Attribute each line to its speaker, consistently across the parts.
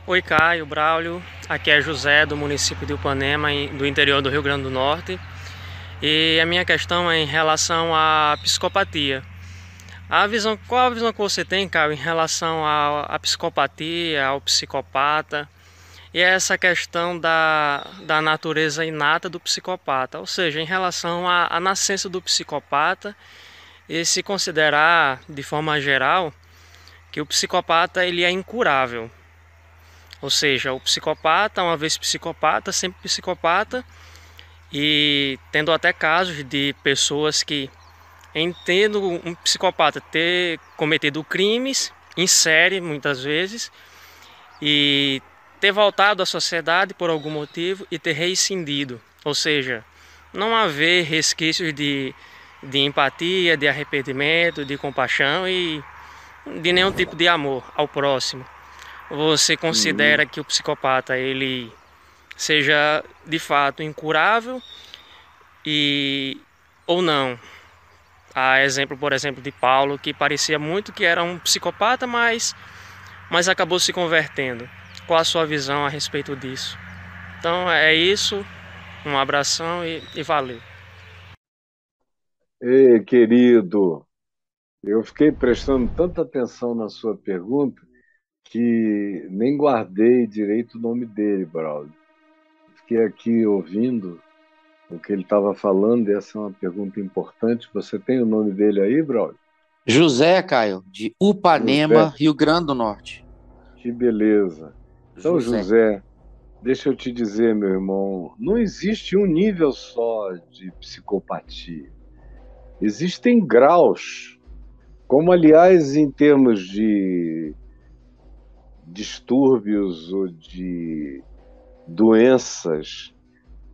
Speaker 1: Oi, Caio, Braulio. Aqui é José, do município de Upanema, do interior do Rio Grande do Norte. E a minha questão é em relação à psicopatia. Qual a visão que você tem, Caio, em relação à psicopatia, ao psicopata? E essa questão da natureza inata do psicopata, ou seja, em relação à nascença do psicopata, e se considerar, de forma geral, que o psicopata ele é incurável. Ou seja, o psicopata, uma vez psicopata, sempre psicopata, e tendo até casos de pessoas que, entendo um psicopata ter cometido crimes em série, muitas vezes, e ter voltado à sociedade por algum motivo e ter rescindido. Ou seja, não haver resquícios de empatia, de arrependimento, de compaixão e de nenhum tipo de amor ao próximo. Você considera
Speaker 2: Uhum.
Speaker 1: que o psicopata ele seja de fato incurável e ou não? Há exemplo, por exemplo, de Paulo, que parecia muito que era um psicopata, mas acabou se convertendo. Qual a sua visão a respeito disso? Então é isso, um abração e valeu.
Speaker 2: Ei, querido, eu fiquei prestando tanta atenção na sua pergunta que nem guardei direito o nome dele, Braulio. Fiquei aqui ouvindo o que ele estava falando, e essa é uma pergunta importante. Você tem o nome dele aí, Braulio?
Speaker 3: José, Caio, de
Speaker 2: José,
Speaker 3: Upanema, Rio Grande do Norte.
Speaker 2: que beleza. Então,
Speaker 3: José.
Speaker 2: José, deixa eu te dizer, meu irmão, não existe um nível só de psicopatia. Existem graus, como, aliás, em termos de distúrbios ou de doenças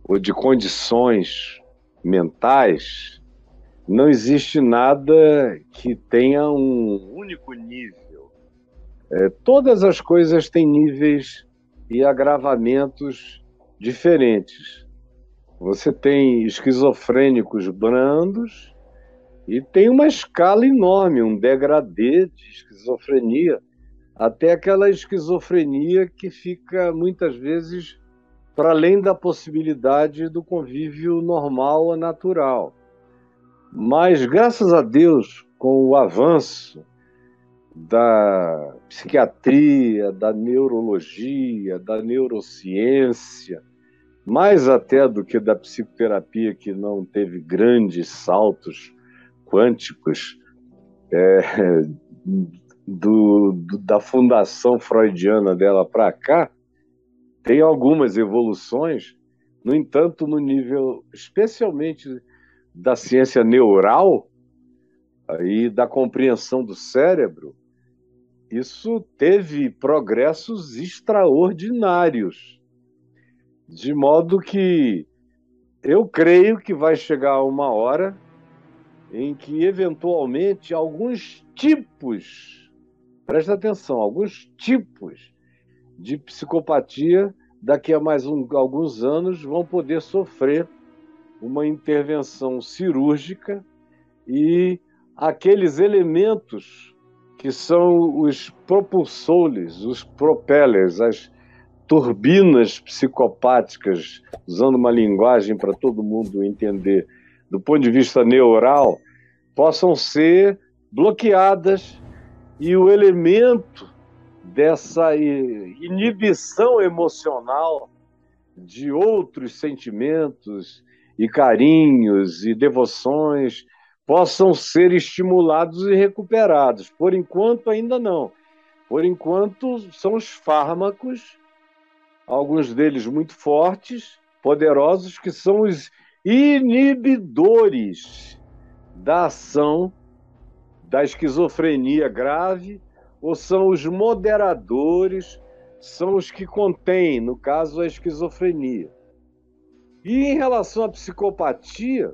Speaker 2: ou de condições mentais, não existe nada que tenha um único nível. Todas as coisas têm níveis e agravamentos diferentes. Você tem esquizofrênicos brandos e tem uma escala enorme, um degradê de esquizofrenia, até aquela esquizofrenia que fica muitas vezes para além da possibilidade do convívio normal ou natural. Mas, graças a Deus, com o avanço da psiquiatria, da neurologia, da neurociência, mais até do que da psicoterapia, que não teve grandes saltos quânticos, da fundação freudiana dela para cá, tem algumas evoluções. No entanto, no nível especialmente da ciência neural e da compreensão do cérebro, isso teve progressos extraordinários, de modo que eu creio que vai chegar uma hora em que, eventualmente, alguns tipos, presta atenção, alguns tipos de psicopatia, daqui a alguns anos, vão poder sofrer uma intervenção cirúrgica e aqueles elementos que são os propulsores, os propellers, as turbinas psicopáticas, usando uma linguagem para todo mundo entender, do ponto de vista neural, possam ser bloqueadas e o elemento dessa inibição emocional de outros sentimentos e carinhos e devoções possam ser estimulados e recuperados. Por enquanto, ainda não. Por enquanto, são os fármacos, alguns deles muito fortes, poderosos, que são os inibidores da ação da esquizofrenia grave, ou são os moderadores, são os que contêm, no caso, a esquizofrenia. E em relação à psicopatia,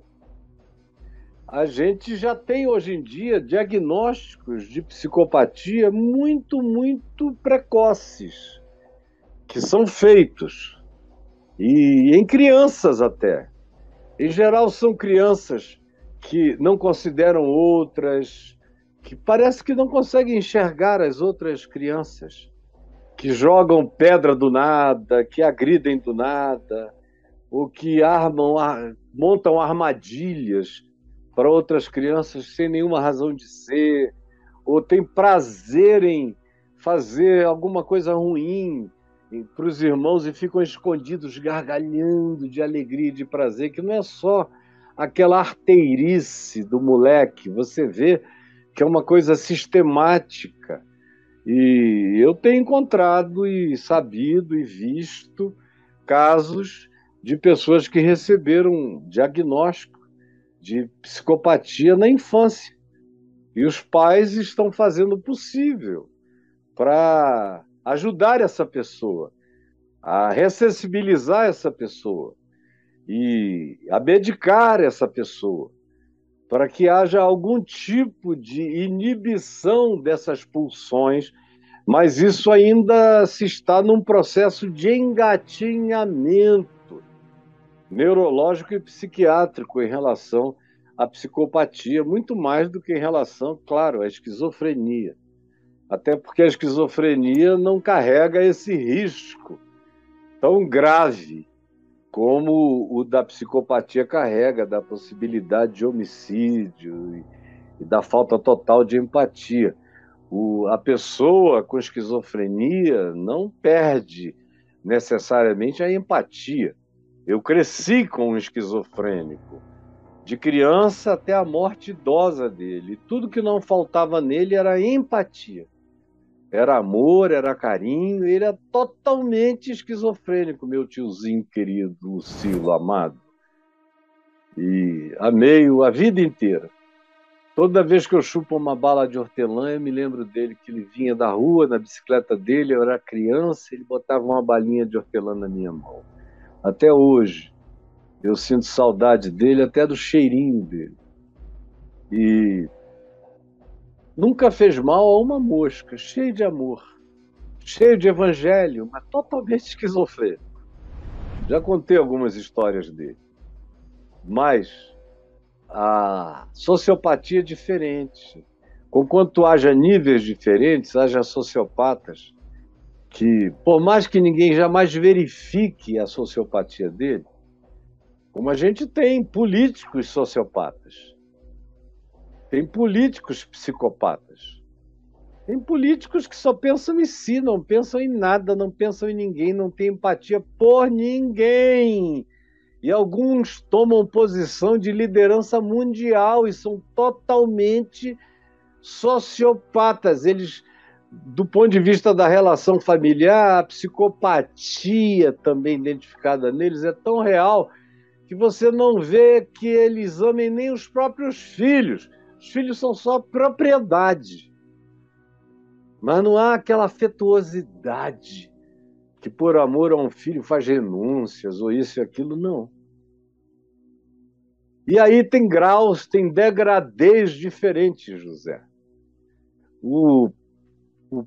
Speaker 2: a gente já tem hoje em dia diagnósticos de psicopatia muito precoces, que são feitos, e em crianças até. Em geral, são crianças que não consideram outras, que parece que não conseguem enxergar as outras crianças. que jogam pedra do nada, que agridem do nada, ou que montam armadilhas para outras crianças sem nenhuma razão de ser, ou têm prazer em fazer alguma coisa ruim para os irmãos e ficam escondidos gargalhando de alegria e de prazer, que não é só aquela arteirice do moleque, você vê que é uma coisa sistemática. E eu tenho encontrado e sabido e visto casos de pessoas que receberam diagnóstico de psicopatia na infância. E os pais estão fazendo o possível para ajudar essa pessoa, a ressensibilizar essa pessoa e a medicar essa pessoa, para que haja algum tipo de inibição dessas pulsões, mas isso ainda se está num processo de engatinhamento neurológico e psiquiátrico em relação à psicopatia, muito mais do que em relação, claro, à esquizofrenia. Até porque a esquizofrenia não carrega esse risco tão grave como o da psicopatia carrega, da possibilidade de homicídio e da falta total de empatia. A pessoa com esquizofrenia não perde necessariamente a empatia. Eu cresci com um esquizofrênico, de criança até a morte idosa dele. Tudo que não faltava nele era empatia. Era amor, era carinho, ele era totalmente esquizofrênico, meu tiozinho querido, Lucilo, amado. E amei-o a vida inteira. Toda vez que eu chupo uma bala de hortelã, eu me lembro dele, que ele vinha da rua, na bicicleta dele, eu era criança, ele botava uma balinha de hortelã na minha mão. Até hoje, eu sinto saudade dele, até do cheirinho dele. E nunca fez mal a uma mosca, cheio de amor, cheio de evangelho, mas totalmente esquizofrênico. Já contei algumas histórias dele. Mas a sociopatia é diferente. Conquanto haja níveis diferentes, haja sociopatas que, por mais que ninguém jamais verifique a sociopatia dele, como a gente tem políticos sociopatas, tem políticos psicopatas, tem políticos que só pensam em si, não pensam em nada, não pensam em ninguém, não têm empatia por ninguém. E alguns tomam posição de liderança mundial e são totalmente sociopatas. Eles, do ponto de vista da relação familiar, a psicopatia também identificada neles é tão real que você não vê que eles amem nem os próprios filhos. Os filhos são só propriedade. Mas não há aquela afetuosidade que por amor a um filho faz renúncias ou isso e aquilo, não. E aí tem graus, tem degradês diferentes, José. O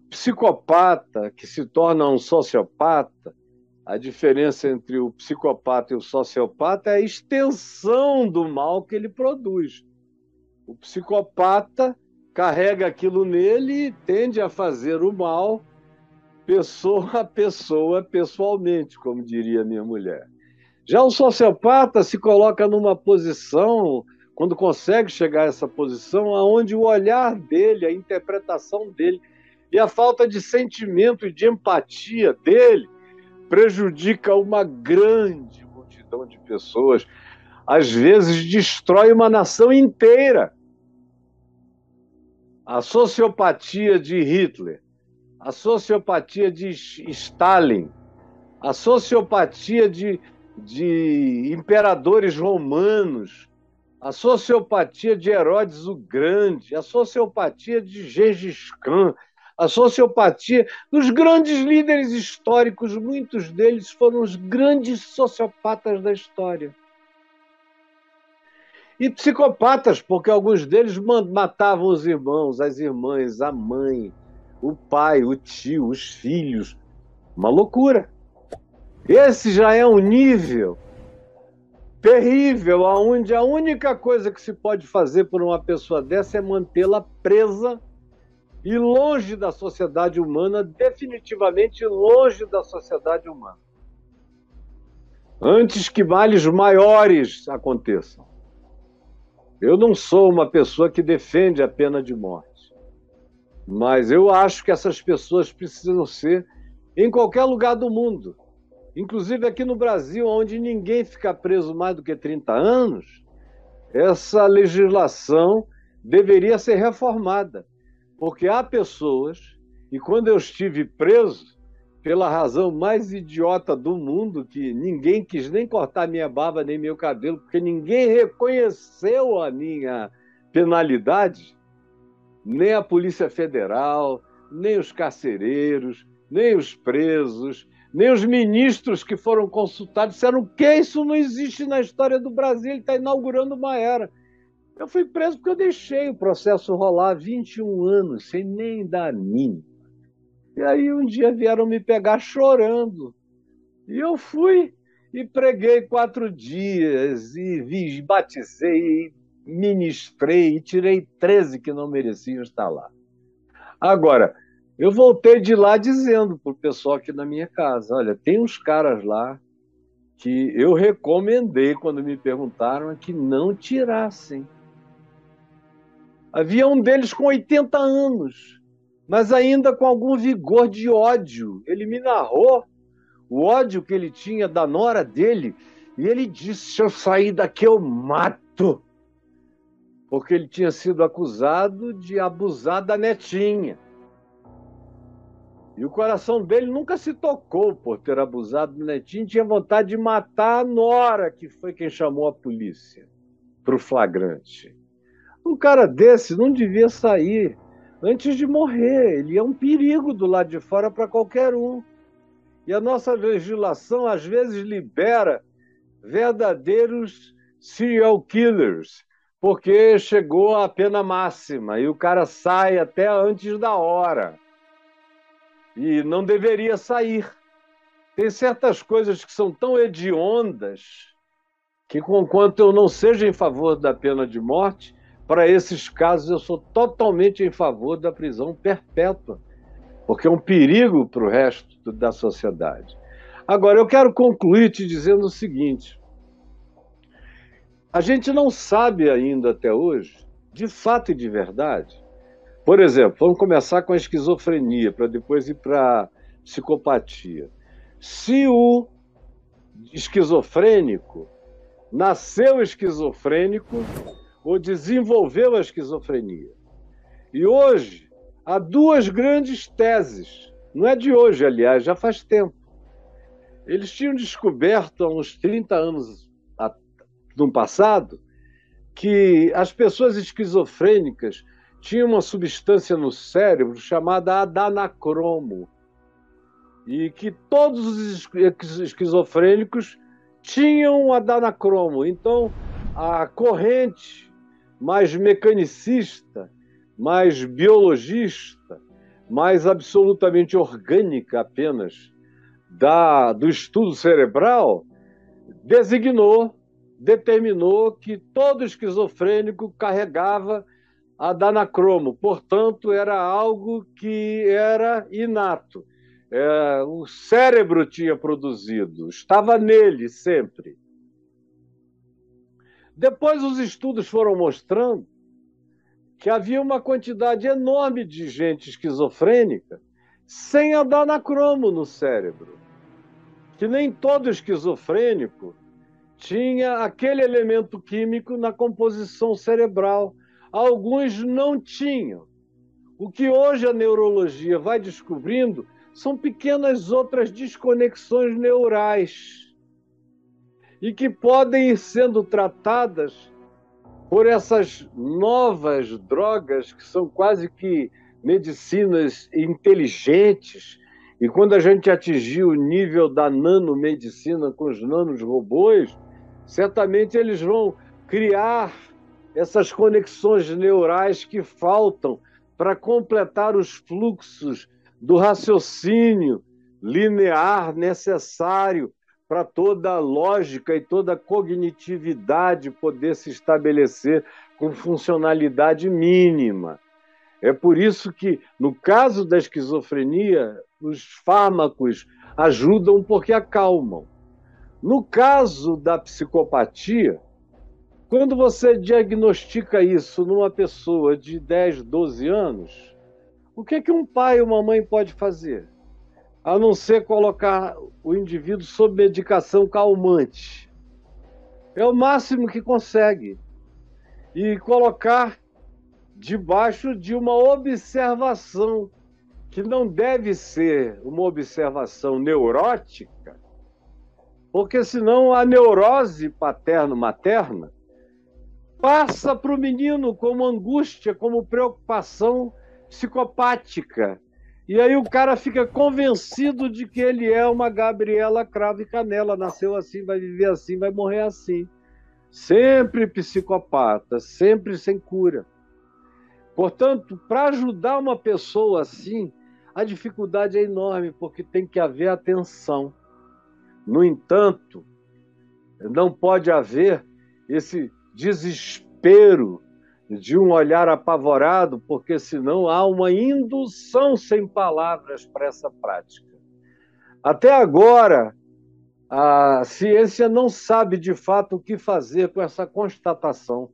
Speaker 2: psicopata que se torna um sociopata, a diferença entre o psicopata e o sociopata é a extensão do mal que ele produz. O psicopata carrega aquilo nele e tende a fazer o mal pessoa a pessoa, pessoalmente, como diria minha mulher. Já o sociopata se coloca numa posição, quando consegue chegar a essa posição, onde o olhar dele, a interpretação dele e a falta de sentimento e de empatia dele prejudica uma grande multidão de pessoas. Às vezes destrói uma nação inteira. A sociopatia de Hitler, a sociopatia de Stalin, a sociopatia de imperadores romanos, a sociopatia de Herodes o Grande, a sociopatia de Gengis Khan, a sociopatia dos grandes líderes históricos, muitos deles foram os grandes sociopatas da história. E psicopatas, porque alguns deles matavam os irmãos, as irmãs, a mãe, o pai, o tio, os filhos. Uma loucura. Esse já é um nível terrível, onde a única coisa que se pode fazer por uma pessoa dessa é mantê-la presa e longe da sociedade humana, definitivamente longe da sociedade humana. Antes que males maiores aconteçam. Eu não sou uma pessoa que defende a pena de morte, mas eu acho que essas pessoas precisam ser em qualquer lugar do mundo, inclusive aqui no Brasil, onde ninguém fica preso mais do que 30 anos, essa legislação deveria ser reformada, porque há pessoas, e quando eu estive preso, pela razão mais idiota do mundo, que ninguém quis nem cortar minha barba nem meu cabelo, porque ninguém reconheceu a minha penalidade, nem a Polícia Federal, nem os carcereiros, nem os presos, nem os ministros que foram consultados, disseram que isso não existe na história do Brasil, ele está inaugurando uma era. Eu fui preso porque eu deixei o processo rolar 21 anos, sem nem dar a mínima. E aí um dia vieram me pegar chorando. E eu fui e preguei 4 dias, e batizei, ministrei, e tirei 13 que não mereciam estar lá. Agora, eu voltei de lá dizendo para o pessoal aqui na minha casa, olha, tem uns caras lá que eu recomendei, quando me perguntaram, que não tirassem. Havia um deles com 80 anos, mas ainda com algum vigor de ódio. Ele me narrou o ódio que ele tinha da nora dele, e ele disse, se eu sair daqui eu mato, porque ele tinha sido acusado de abusar da netinha. E o coração dele nunca se tocou por ter abusado do netinho, tinha vontade de matar a nora, que foi quem chamou a polícia para o flagrante. Um cara desse não devia sair antes de morrer, ele é um perigo do lado de fora para qualquer um. E a nossa legislação, às vezes, libera verdadeiros serial killers, porque chegou a pena máxima e o cara sai até antes da hora. E não deveria sair. Tem certas coisas que são tão hediondas que, conquanto eu não seja em favor da pena de morte, para esses casos eu sou totalmente em favor da prisão perpétua, porque é um perigo para o resto da sociedade. Agora, eu quero concluir te dizendo o seguinte. A gente não sabe ainda até hoje, de fato e de verdade. Por exemplo, vamos começar com a esquizofrenia, para depois ir para a psicopatia. Se o esquizofrênico nasceu esquizofrênico ou desenvolveu a esquizofrenia. E hoje há 2 grandes teses, não é de hoje, aliás, já faz tempo. Eles tinham descoberto há uns 30 anos no passado que as pessoas esquizofrênicas tinham uma substância no cérebro chamada adanacromo, e que todos os esquizofrênicos tinham adanacromo. Então, a corrente mais mecanicista, mais biologista, mais absolutamente orgânica apenas do estudo cerebral, determinou que todo esquizofrênico carregava adanacromo, portanto, era algo que era inato. O cérebro tinha produzido, estava nele sempre. Depois os estudos foram mostrando que havia uma quantidade enorme de gente esquizofrênica sem adanacromo no cérebro, que nem todo esquizofrênico tinha aquele elemento químico na composição cerebral. Alguns não tinham. O que hoje a neurologia vai descobrindo são pequenas outras desconexões neurais e que podem ir sendo tratadas por essas novas drogas que são quase que medicinas inteligentes. E quando a gente atingir o nível da nanomedicina com os nanorobôs, certamente eles vão criar essas conexões neurais que faltam para completar os fluxos do raciocínio linear necessário para toda a lógica e toda a cognitividade poder se estabelecer com funcionalidade mínima. É por isso que, no caso da esquizofrenia, os fármacos ajudam porque acalmam. No caso da psicopatia, quando você diagnostica isso numa pessoa de 10, 12 anos, o que é que um pai ou uma mãe pode fazer? A não ser colocar o indivíduo sob medicação calmante. É o máximo que consegue. E colocar debaixo de uma observação, que não deve ser uma observação neurótica, porque senão a neurose paterno-materna passa para o menino como angústia, como preocupação psicopática. E aí o cara fica convencido de que ele é uma Gabriela Cravo e Canela, nasceu assim, vai viver assim, vai morrer assim. Sempre psicopata, sempre sem cura. Portanto, para ajudar uma pessoa assim, a dificuldade é enorme, porque tem que haver atenção. No entanto, não pode haver esse desespero de um olhar apavorado, porque senão há uma indução sem palavras para essa prática. Até agora, a ciência não sabe de fato o que fazer com essa constatação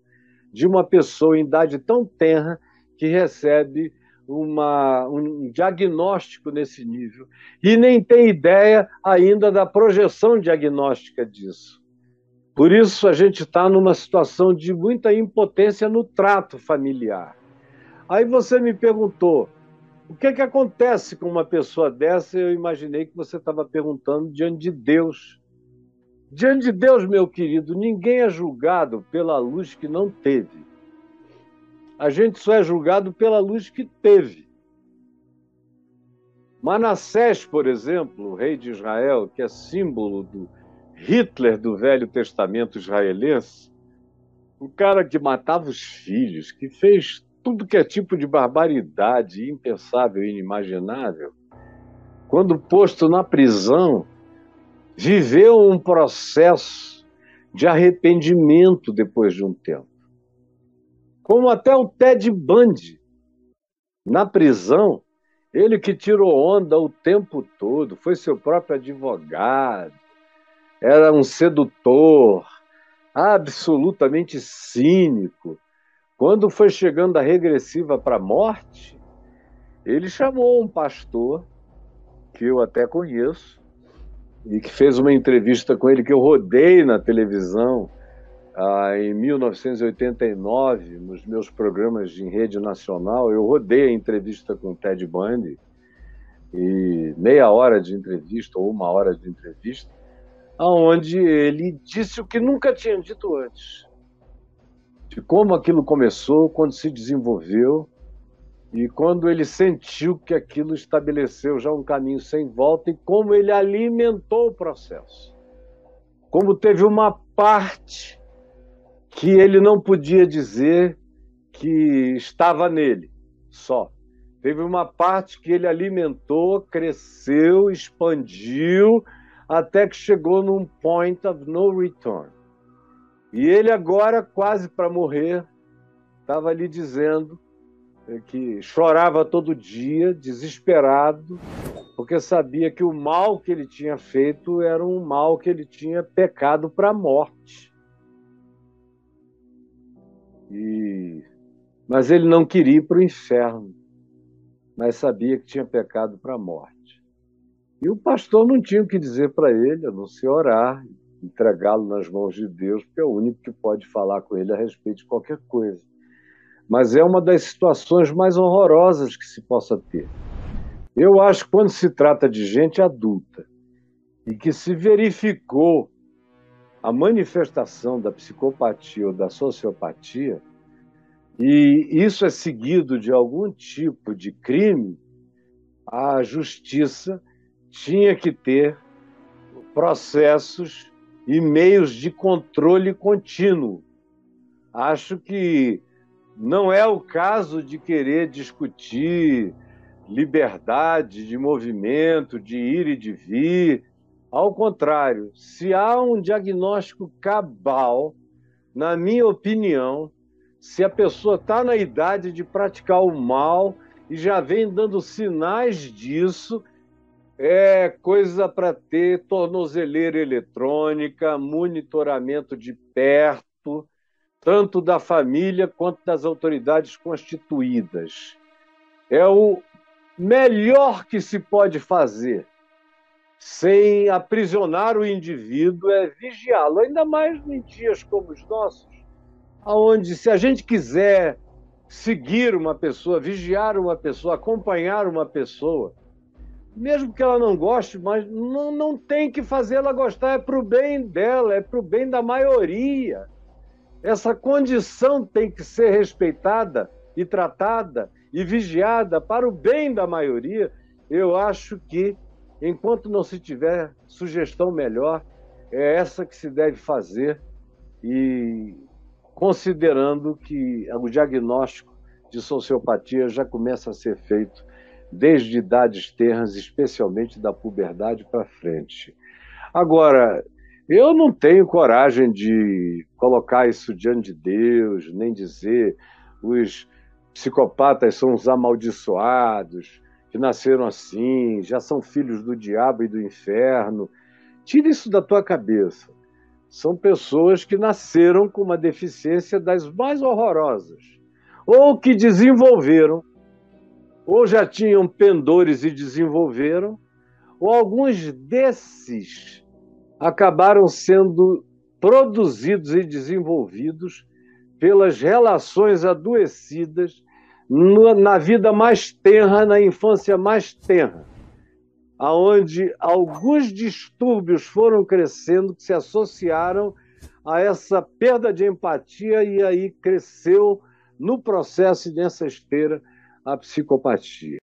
Speaker 2: de uma pessoa em idade tão tenra que recebe um diagnóstico nesse nível e nem tem ideia ainda da projeção diagnóstica disso. Por isso, a gente está numa situação de muita impotência no trato familiar. Aí você me perguntou, o que é que acontece com uma pessoa dessa? Eu imaginei que você estava perguntando diante de Deus. Diante de Deus, meu querido, ninguém é julgado pela luz que não teve. A gente só é julgado pela luz que teve. Manassés, por exemplo, o rei de Israel, que é símbolo do Hitler do Velho Testamento israelense, o cara que matava os filhos, que fez tudo que é tipo de barbaridade impensável e inimaginável, quando posto na prisão, viveu um processo de arrependimento depois de um tempo. Como até o Ted Bundy, na prisão, ele que tirou onda o tempo todo, foi seu próprio advogado, era um sedutor, absolutamente cínico. Quando foi chegando a regressiva para a morte, ele chamou um pastor, que eu até conheço, e que fez uma entrevista com ele, que eu rodei na televisão em 1989, nos meus programas em rede nacional. Eu rodei a entrevista com o Ted Bundy, e meia hora de entrevista, ou uma hora de entrevista, onde ele disse o que nunca tinha dito antes, de como aquilo começou, quando se desenvolveu, e quando ele sentiu que aquilo estabeleceu já um caminho sem volta, e como ele alimentou o processo. Como teve uma parte que ele não podia dizer que estava nele só. Teve uma parte que ele alimentou, cresceu, expandiu, até que chegou num point of no return. E ele agora, quase para morrer, estava ali dizendo que chorava todo dia, desesperado, porque sabia que o mal que ele tinha feito era um mal que ele tinha pecado para a morte. Mas ele não queria ir para o inferno, mas sabia que tinha pecado para a morte. E o pastor não tinha o que dizer para ele, a não ser orar, entregá-lo nas mãos de Deus, porque é o único que pode falar com ele a respeito de qualquer coisa. Mas é uma das situações mais horrorosas que se possa ter. Eu acho que quando se trata de gente adulta e que se verificou a manifestação da psicopatia ou da sociopatia, e isso é seguido de algum tipo de crime, a justiça tinha que ter processos e meios de controle contínuo. Acho que não é o caso de querer discutir liberdade de movimento, de ir e de vir. Ao contrário, se há um diagnóstico cabal, na minha opinião, se a pessoa está na idade de praticar o mal e já vem dando sinais disso, é coisa para ter tornozeleira eletrônica, monitoramento de perto, tanto da família quanto das autoridades constituídas. É o melhor que se pode fazer, sem aprisionar o indivíduo, é vigiá-lo, ainda mais em dias como os nossos, onde, se a gente quiser seguir uma pessoa, vigiar uma pessoa, acompanhar uma pessoa, mesmo que ela não goste, mas não tem que fazê-la gostar, é para o bem dela, é para o bem da maioria. Essa condição tem que ser respeitada e tratada e vigiada para o bem da maioria. Eu acho que, enquanto não se tiver sugestão melhor, é essa que se deve fazer, e considerando que o diagnóstico de sociopatia já começa a ser feito desde idades tenras, especialmente da puberdade para frente. Agora, eu não tenho coragem de colocar isso diante de Deus, nem dizer os psicopatas são os amaldiçoados, que nasceram assim, já são filhos do diabo e do inferno. Tira isso da tua cabeça. São pessoas que nasceram com uma deficiência das mais horrorosas, ou que desenvolveram, ou já tinham pendores e desenvolveram, ou alguns desses acabaram sendo produzidos e desenvolvidos pelas relações adoecidas na vida mais tenra, na infância mais tenra, aonde alguns distúrbios foram crescendo que se associaram a essa perda de empatia, e aí cresceu no processo e nessa esteira a psicopatia.